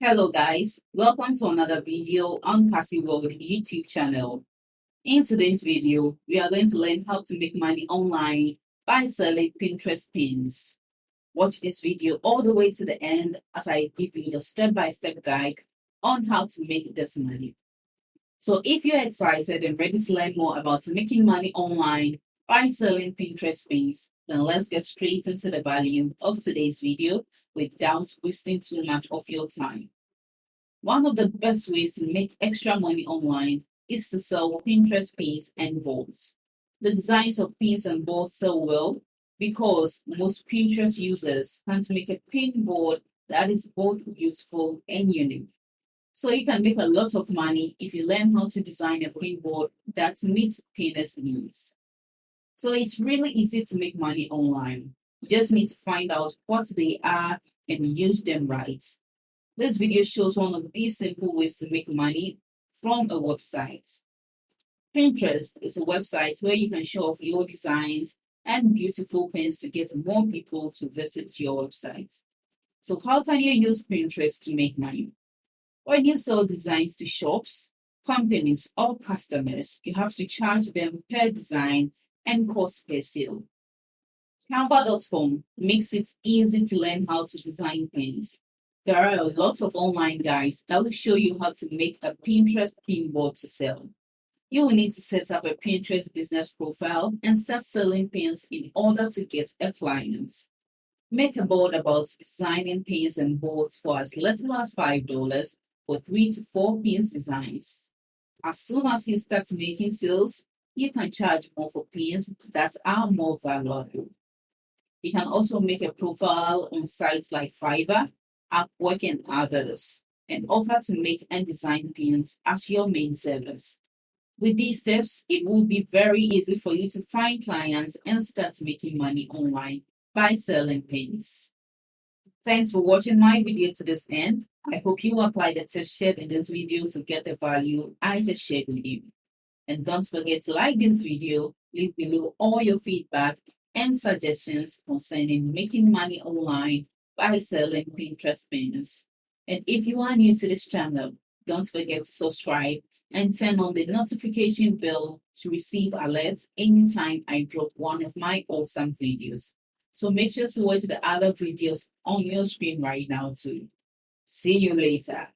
Hello guys, welcome to another video on Cassy World YouTube channel. In today's video, we are going to learn how to make money online by selling Pinterest pins. Watch this video all the way to the end as I give you the step-by-step guide on how to make this money. So if you're excited and ready to learn more about making money online by selling Pinterest pins, then let's get straight into the value of today's video without wasting too much of your time. One of the best ways to make extra money online is to sell Pinterest pins and boards. The designs of pins and boards sell well because most Pinterest users want to make a pin board that is both beautiful and unique. So you can make a lot of money if you learn how to design a pin board that meets pinners' needs. So it's really easy to make money online. You just need to find out what they are and use them right. This video shows one of these simple ways to make money from a website. Pinterest is a website where you can show off your designs and beautiful pins to get more people to visit your website. So how can you use Pinterest to make money? When you sell designs to shops, companies, or customers, you have to charge them per design and cost per sale. Canva.com makes it easy to learn how to design pins. There are a lot of online guides that will show you how to make a Pinterest pin board to sell. You will need to set up a Pinterest business profile and start selling pins in order to get a client. Make a board about designing pins and boards for as little as $5 for 3 to 4 pins designs. As soon as you start making sales, you can charge more for pins that are more valuable. You can also make a profile on sites like Fiverr, Upwork, and others, and offer to make and design pins as your main service. With these steps, it will be very easy for you to find clients and start making money online by selling pins. Thanks for watching my video to this end. I hope you apply the tips shared in this video to get the value I just shared with you. And don't forget to like this video, leave below all your feedback and suggestions concerning making money online by selling Pinterest pins. And if you are new to this channel, don't forget to subscribe and turn on the notification bell to receive alerts anytime I drop one of my awesome videos. So make sure to watch the other videos on your screen right now too. See you later.